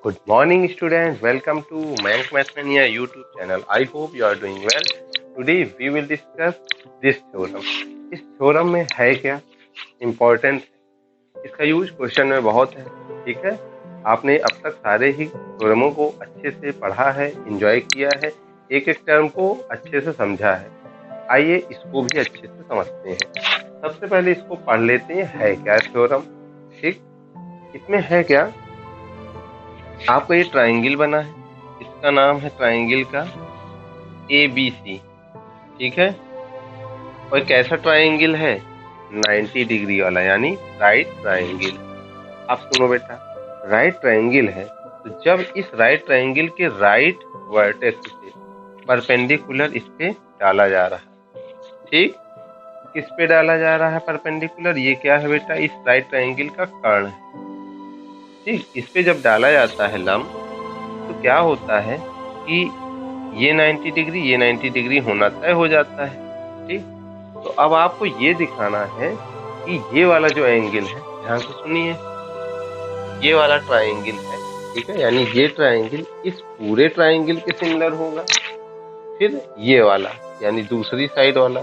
Good morning, students. Welcome to Mayank Mathmania YouTube channel. I hope you are doing well. Today we will discuss this theorem. इस theorem में है क्या, important है, इसका use question में बहुत है. ठीक है, आपने अब तक सारे ही थ्योरमों को अच्छे से पढ़ा है, एंजॉय किया है, एक एक टर्म को अच्छे से समझा है. आइए इसको भी अच्छे से समझते हैं. सबसे पहले इसको पढ़ लेते हैं, है क्या थ्योरम. ठीक, इसमें है क्या, आपका ये ट्राइंगल बना है, इसका नाम है ट्राइंगल का ABC. ठीक है, और कैसा ट्राइंगल है, 90 डिग्री वाला, यानी राइट ट्राइंगल. आप सुनो बेटा, राइट ट्राइंगल है तो जब इस राइट ट्राइंगल के राइट वर्टेक्स से परपेंडिकुलर इस पे डाला जा रहा है. ठीक, किस पे डाला जा रहा है परपेंडिकुलर, ये क्या है बेटा, इस राइट ट्राइंगल का कर्ण है. ठीक, इस पे जब डाला जाता है लंब तो क्या होता है कि ये 90 डिग्री, ये 90 डिग्री होना तय हो जाता है. ठीक, तो अब आपको ये दिखाना है कि ये वाला जो एंगल है, ध्यान से सुनिए, ये वाला ट्राइंगल है. ठीक है, यानी ये ट्राइंगल इस पूरे ट्राइंगल के सिमिलर होगा. फिर ये वाला यानी दूसरी साइड वाला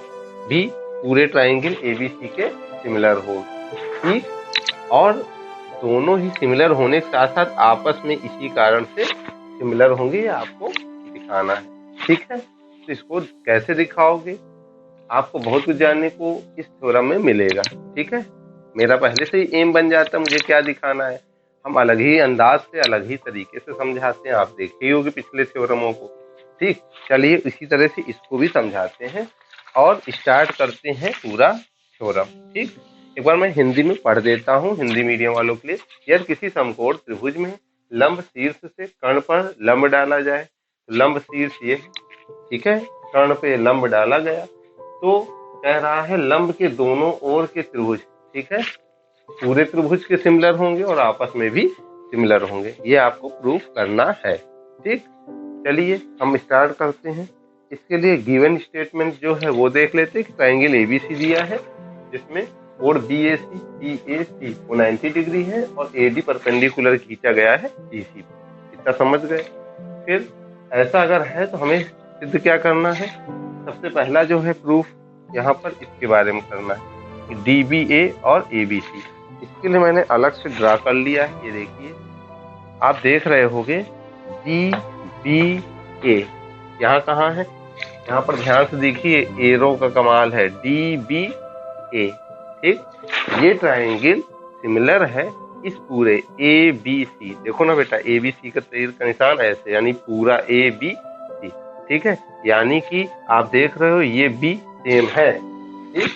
भी पूरे ट्राइंगल ABC के सिमिलर होगा. ठीक, और दोनों ही सिमिलर होने के साथ साथ आपस में इसी कारण से सिमिलर होंगे, ये आपको दिखाना है. ठीक है, तो इसको कैसे दिखाओगे, आपको बहुत कुछ जानने को इस थ्योरम में मिलेगा. ठीक है, मेरा पहले से ही एम बन जाता है, मुझे क्या दिखाना है. हम अलग ही अंदाज से, अलग ही तरीके से समझाते हैं, आप देखे ही होंगे पिछले थ्योरमों को. ठीक, चलिए इसी तरह से इसको भी समझाते हैं और स्टार्ट करते हैं पूरा थ्योरम. ठीक, एक बार मैं हिंदी में पढ़ देता हूँ हिंदी मीडियम वालों के लिए. यदि किसी समकोण त्रिभुज में लंब शीर्ष से कर्ण पर लंब डाला जाए, तो लंब शीर्ष ये, ठीक है, कर्ण पे लंब डाला गया, तो कह रहा है लंब के दोनों ओर के त्रिभुज, ठीक है, पूरे त्रिभुज के सिमिलर होंगे और आपस में भी सिमिलर होंगे. ये आपको प्रूफ करना है. ठीक, चलिए हम स्टार्ट करते हैं. इसके लिए गिवन स्टेटमेंट जो है वो देख लेते हैं कि ट्राइंगल ABC दिया है जिसमें कोण BAC वो 90 डिग्री है और AD परपेंडिकुलर खींचा गया है BC. इतना समझ गए. फिर ऐसा अगर है तो हमें सिद्ध क्या करना है, सबसे पहला जो है प्रूफ यहाँ पर इसके बारे में करना है, DBA और ABC. इसके लिए मैंने अलग से ड्रा कर लिया है. ये देखिए, आप देख रहे होंगे DBA यहाँ कहाँ है, यहाँ पर ध्यान से देखिए, एरो का कमाल है, DBA. ठीक, ये ट्राइंगल सिमिलर है इस पूरे ABC. देखो ना बेटा, ABC का तीर का निशान ऐसे, यानी पूरा ABC. ठीक है, यानी कि आप देख रहे हो ये B सेम है. ठीक,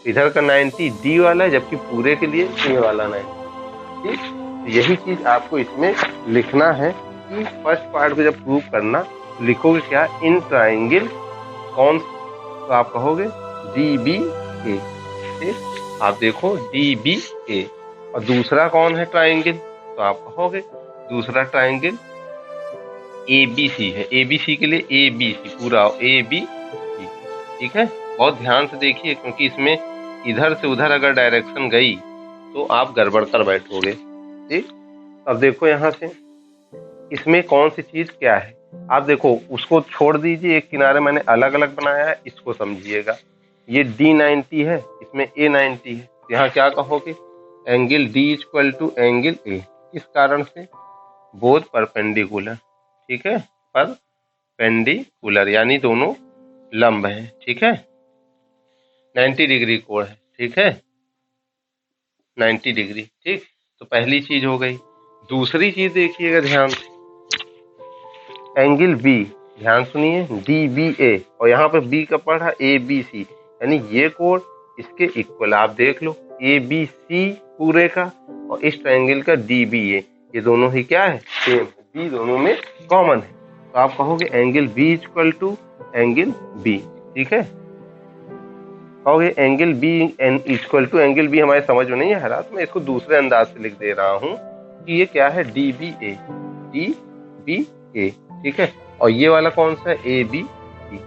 इधर का 90 D वाला है, जबकि पूरे के लिए A वाला 90. ठीक, यही चीज आपको इसमें लिखना है कि फर्स्ट पार्ट को जब प्रूव करना, लिखोगे क्या, इन ट्राइंगल कौन, तो आप कहोगे DBA. ठीक, आप देखो DBA. और दूसरा कौन है ट्राइंगल, तो आप कहोगे दूसरा ट्राइंगल ABC है. ABC के लिए ABC पूरा ABC. ठीक है, बहुत ध्यान से देखिए, क्योंकि इसमें इधर से उधर अगर डायरेक्शन गई तो आप गड़बड़ कर बैठोगे. ठीक, अब देखो यहाँ से इसमें कौन सी चीज क्या है. आप देखो, उसको छोड़ दीजिए, एक किनारे मैंने अलग अलग बनाया है, इसको समझिएगा. ये D90 है, इसमें A90 है. यहाँ क्या कहोगे, angle D equal to angle A. इस कारण से बोथ परपेंडिकुलर. ठीक है, परपेंडिकुलर यानी दोनों लंब है. ठीक है, 90 डिग्री कोण है. ठीक है, 90 डिग्री. ठीक, तो पहली चीज हो गई. दूसरी चीज देखिएगा ध्यान से, एंगल B, ध्यान सुनिए, DBA, और यहाँ पर B का पढ़ा ABC, यानी ये कोण इसके इक्वल. आप देख लो, ABC पूरे का और इस ट्रायंगल का DBA, ये दोनों ही क्या है, सेम. B दोनों में कॉमन है, तो आप कहोगे angle B equal to angle B. ठीक है, कहोगे angle B equal to angle B. हमारे समझ में नहीं है हालात, मैं इसको दूसरे अंदाज से लिख दे रहा हूँ कि ये क्या है, DBA. ठीक है, और ये वाला कौन सा है, ABC.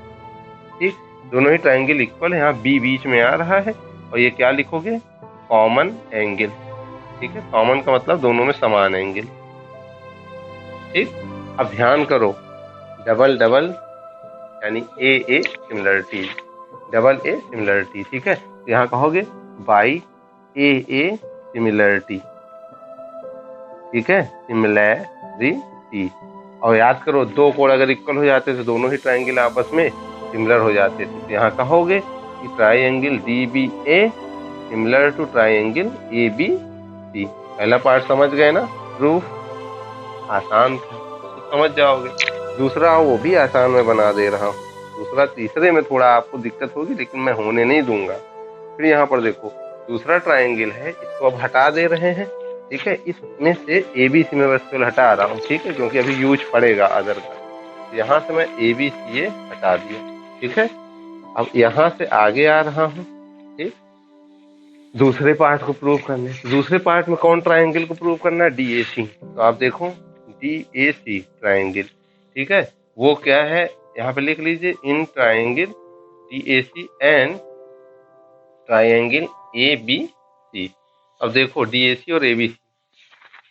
ठीक, दोनों ही ट्रायंगल इक्वल है, यहाँ B बीच में आ रहा है, और ये क्या लिखोगे, कॉमन एंगल. ठीक है, कॉमन का मतलब दोनों में समान एंगल. ठीक। अब ध्यान करो, डबल डबल यानी ए सिमिलरिटी, डबल ए सिमिलरिटी, ठीक है। तो यहाँ कहोगे बाई ए सिमिलरिटी, ठीक है, सिमिलरिटी। और याद करो, दो कोण अगर इक्वल हो जाते तो दोनों ही ट्राइंगल आपस में सिमिलर हो जाते थे। तो यहाँ कहोगे कि triangle DBA similar to triangle ABC। पहला पार्ट समझ गए ना, प्रूफ आसान था तो समझ जाओगे। दूसरा वो भी आसान में बना दे रहा हूँ, दूसरा तीसरे में थोड़ा आपको दिक्कत होगी लेकिन मैं होने नहीं दूंगा। फिर यहाँ पर देखो, दूसरा ट्राइंगल है, इसको अब हटा दे रहे हैं, ठीक है। इसमें से ABC में बस हटा रहा हूँ, ठीक है, क्योंकि अभी यूज पड़ेगा अदर का। तो यहाँ से मैं ABCA हटा दिया, ठीक है। अब यहाँ से आगे आ रहा हूँ, ठीक, दूसरे पार्ट को प्रूव करने। दूसरे पार्ट में कौन ट्राइंगल को प्रूव करना है? DAC। तो आप देखो DAC ट्राइंगल, ठीक है, वो क्या है, यहाँ पे लिख लीजिए, in triangle DAC and triangle ABC। अब देखो DAC और ABC,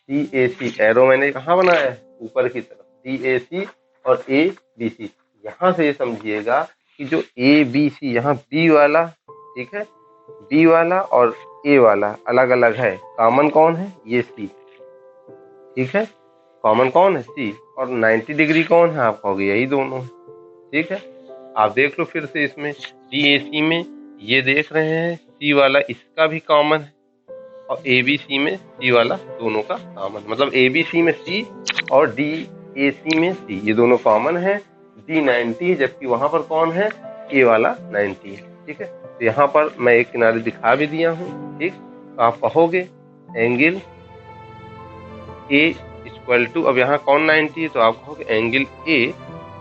DAC एरो मैंने कहाँ बनाया है? ऊपर की तरफ। DAC और ABC, यहाँ से ये समझिएगा कि जो ABC यहाँ B वाला, ठीक है, B वाला और A वाला अलग अलग है, कॉमन कौन है? ये C, ठीक है, कॉमन कौन है? C। और 90 डिग्री कौन है? आप कहोगे यही दोनों है, ठीक है। आप देख लो फिर से, इसमें DAC में ये देख रहे हैं C वाला इसका भी कॉमन है, और ABC में C वाला दोनों का कॉमन, मतलब ABC में C और DAC में C, ये दोनों कॉमन है। D 90 है, जबकि वहां पर कौन है? A वाला 90 है, ठीक है। तो यहाँ पर मैं एक किनारे दिखा भी दिया हूँ, ठीक। तो आप कहोगे एंगल A इक्वल टू, अब यहाँ कौन 90 है, तो आप कहोगे एंगल A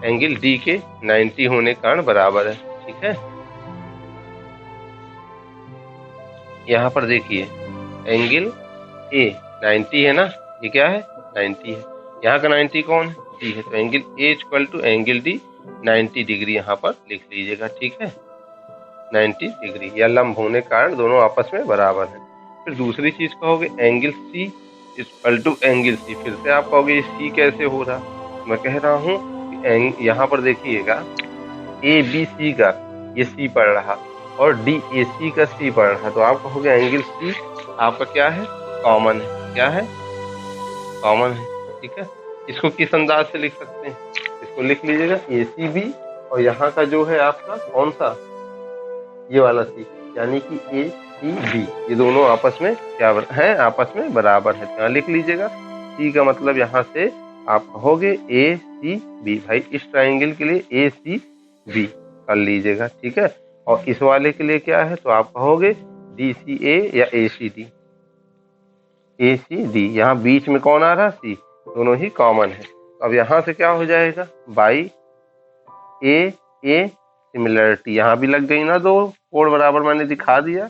एंगल D के 90 होने के कारण बराबर है, ठीक है। यहाँ पर देखिए एंगल A 90 है ना, ये क्या है? 90 है। यहाँ का 90 कौन है? D है। तो angle A equal to angle D 90 degree यहाँ पर लिख लीजिएगा, ठीक है, 90 डिग्री, या लंब होने के कारण दोनों आपस में बराबर है। फिर दूसरी चीज कहोगे angle C equal to angle C। फिर से आप कहोगे C कैसे हो रहा? मैं कह रहा हूँ कि यहाँ पर देखिएगा ABC का ये C पढ़ रहा और DAC का C पढ़ रहा, तो आप कहोगे एंगल C आपका क्या है? कॉमन है। क्या है? कॉमन है, ठीक है। इसको किस अंदाज से लिख सकते हैं? इसको लिख लीजिएगा ACB, और यहाँ का जो है आपका कौन सा? ये वाला C, यानी कि ACB, ये दोनों आपस में क्या है? आपस में बराबर है। यहाँ लिख लीजिएगा C का मतलब यहाँ से आप कहोगे ACB। भाई इस ट्राइंगल के लिए ACB कर लीजिएगा, ठीक है। और इस वाले के लिए क्या है? तो आप कहोगे DCA या ACD। ACD, यहाँ बीच में कौन आ रहा? C, दोनों ही कॉमन है। अब यहाँ से क्या हो जाएगा? बाई A सिमिलरिटी, यहाँ भी लग गई ना, दो कोण बराबर मैंने दिखा दिया।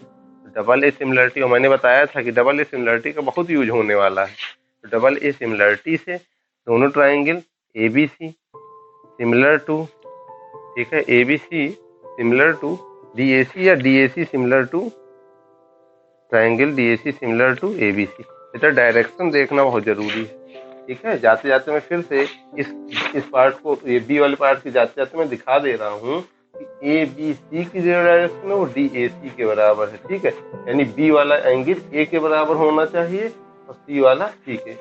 डबल ए सिमिलरिटी, और मैंने बताया था कि डबल ए सिमिलरिटी का बहुत यूज होने वाला है। तो डबल ए सिमिलरिटी से दोनों ट्राइंगल ABC सिमिलर टू, ठीक है, ABC सिमिलर टू DAC या DAC similar to triangle DAC similar to ABC। बेटा डायरेक्शन देखना बहुत जरूरी है, ठीक है। जाते जाते मैं फिर से इस पार्ट को, ये B वाले पार्ट की जाते जाते मैं दिखा दे रहा हूँ कि ABC की जो डायरेक्शन है वो DAC के बराबर है, ठीक है। यानी B वाला एंगल A के बराबर होना चाहिए और C वाला C के,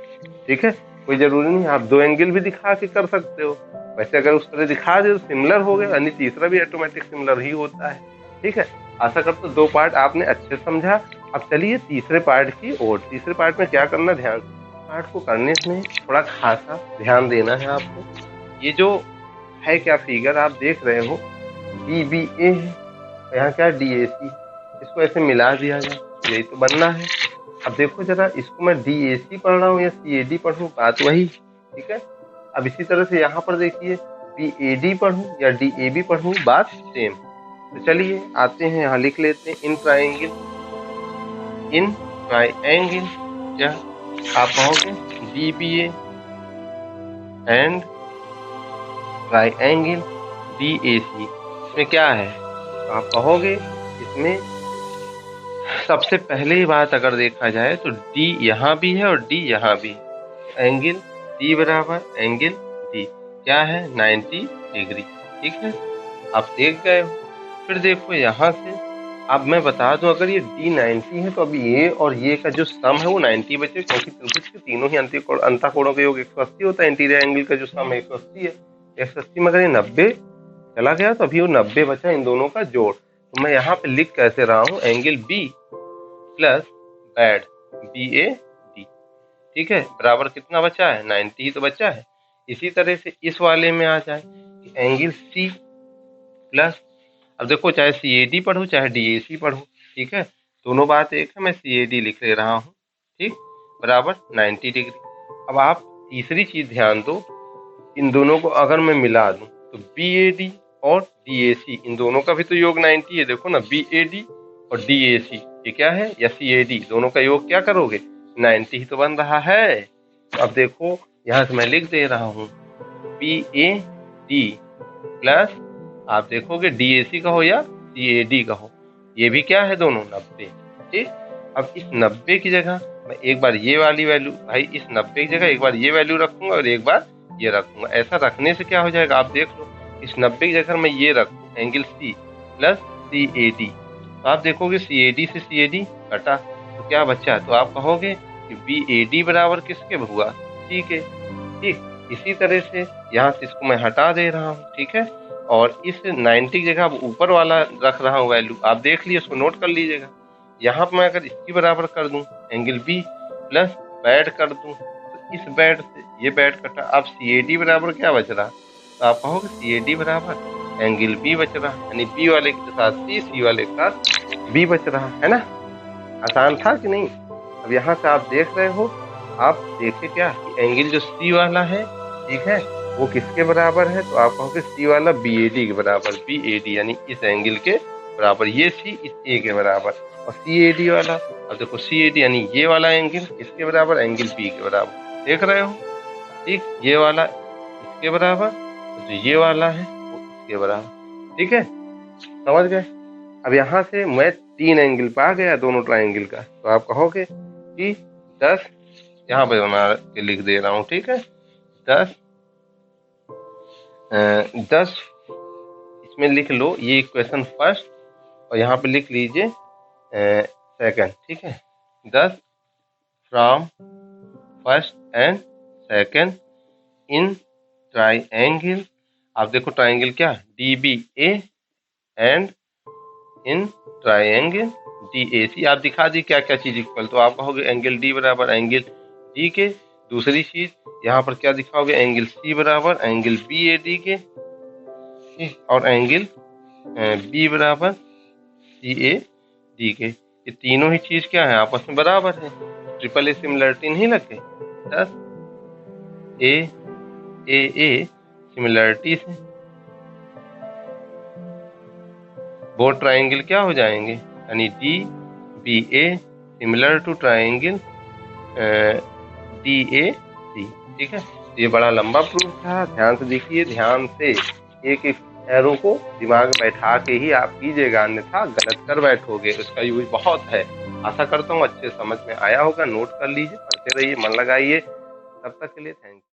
ठीक है। कोई जरूरी नहीं, आप दो एंगल भी दिखा के कर सकते हो। वैसे अगर उस तरह दिखा दे तो सिमिलर हो गया, यानी तीसरा भी ऑटोमेटिक सिमिलर ही होता है, ठीक है। आशा करता हूँ दो पार्ट आपने अच्छे समझा। अब चलिए तीसरे पार्ट की ओर। तीसरे पार्ट में क्या करना, ध्यान पार्ट को करने में थोड़ा खासा ध्यान देना है आपको। ये जो है क्या फिगर आप देख रहे हो, DBA है, यहाँ क्या DAC, इसको ऐसे मिला दिया जाए, यही तो बनना है। अब देखो जरा, इसको मैं DAC पढ़ रहा हूँ या CAD पढ़ूँ, बात वही, ठीक है। अब इसी तरह से यहाँ पर देखिए BAD पढ़ूँ या DAB पढ़ूँ, बात सेम। तो चलिए आते हैं, यहाँ लिख लेते हैं इन ट्राइंगल क्या आप कहोगे DBA एंड ट्राइंगल DAC। इसमें क्या है? आप कहोगे इसमें सबसे पहले ही बात अगर देखा जाए तो D यहाँ भी है और D यहाँ भी है। एंगल सी बराबर एंगल डी क्या है 90 डिग्री। ठीक है, आप देख गए हो। फिर देखो यहाँ से, अब मैं बता दूं अगर ये डी 90 है तो अब ये और ये का जो सम है वो 90 बचे, क्योंकि त्रिभुज के तीनों ही अंतःकोणों का योग 180 होता है। इंटीरियर एंगल का जो सम है 180 है। 180 में अगर ये 90 चला गया तो अभी वो 90 बचा इन दोनों का जोड़। तो मैं यहाँ पे लिख कैसे रहा हूँ, एंगल बी प्लस बैड बी ए डी। ठीक है, बराबर कितना बचा है 90 ही तो बचा है। इसी तरह से इस वाले में आ जाए एंगल सी प्लस, अब देखो चाहे सी ए डी पढ़ो चाहे डी ए सी पढ़ो, ठीक है, दोनों बात एक है। मैं सी ए डी लिख ले रहा हूँ, ठीक, बराबर 90 डिग्री। अब आप तीसरी चीज ध्यान दो, इन दोनों को अगर मैं मिला दूं तो बी ए डी और डी ए सी इन दोनों का भी तो योग 90 है। देखो ना, बी ए डी और डी ए सी ये क्या है, या सी ए डी, दोनों का योग क्या करोगे 90 ही तो बन रहा है। तो अब देखो यहाँ से मैं लिख दे रहा हूँ बी ए डी प्लस, आप देखोगे डी ए सी कहो या सी ए डी कहो, ये भी क्या है दोनों 90। ठीक, अब इस 90 की जगह मैं एक बार ये वाली वैल्यू, भाई इस 90 की जगह एक बार ये वैल्यू रखूंगा और एक बार ये रखूंगा। ऐसा रखने से क्या हो जाएगा आप देख लो, इस 90 की जगह मैं ये रखूँ angle C plus C A D, तो आप देखोगे सी ए डी से सी ए डी कटा तो क्या बचा, तो आप कहोगे कि बी ए डी बराबर किसके हुआ, सी के। ठीक, इसी तरह से यहाँ से इसको मैं हटा दे रहा हूँ, ठीक है, और इस 90 की जगह अब ऊपर वाला रख रहा हूँ वैल्यू, आप देख लीजिए, उसको नोट कर लीजिएगा। यहाँ पर मैं अगर इसकी बराबर कर दूं एंगल बी प्लस बैड कर दूं तो इस बैड से ये बैड कटा, अब सी ए डी बराबर क्या बच रहा, तो आप कहोगे सी ए डी बराबर एंगल बी बच रहा, यानी बी वाले के साथ सी वाले के साथ बी बच रहा है ना। आसान था कि नहीं। अब यहाँ से आप देख रहे हो, आप देखे क्या कि एंगल जो सी वाला है, ठीक है, वो किसके बराबर है, तो आप कहोगे सी वाला बी ए डी के बराबर, बी ए डी यानी इस एंगल के बराबर, ये सी इस ए के बराबर, और सी ए डी वाला, अब देखो सी ए डी यानी ये वाला एंगल इसके बराबर, एंगल बी के बराबर, देख रहे हो। ठीक, ये वाला इसके बराबर, जो ये वाला है वो इसके बराबर। ठीक है, समझ गए। अब यहाँ से मैं 3 एंगल पा गया दोनों ट्राइंगल का, तो आप कहोगे कि 10, यहाँ पे बना के लिख दे रहा हूँ, ठीक है, 10 इसमें लिख लो ये इक्वेशन फर्स्ट, और यहाँ पे लिख लीजिए सेकंड। ठीक है, 10 from first and second in triangle, आप देखो ट्राइंगल क्या, D B A and in triangle D A C, आप दिखा दी क्या क्या चीज इक्वल, तो आप कहोगे एंगल डी बराबर एंगल डी के। दूसरी चीज यहाँ पर क्या दिखाओगे, एंगल सी बराबर एंगल बी ए डी के, और एंगल बी बराबर सी ए डी के। ये तीनों ही चीज क्या है, आपस में बराबर है, ट्रिपल ए सिमिलरिटी नहीं लग गई। 10 ए सिमिलरिटी से वो ट्राइंगल क्या हो जाएंगे, यानी D B A similar to triangle D A C. ठीक है, ये बड़ा लंबा प्रूफ था, ध्यान से देखिए, ध्यान से एक एक एरो को दिमाग में बैठा के ही आप कीजिएगा, अन्यथा गलत कर बैठोगे। उसका यूज बहुत है। आशा करता हूँ अच्छे समझ में आया होगा। नोट कर लीजिए, पढ़ते रहिए, मन लगाइए। तब तक के लिए थैंक यू।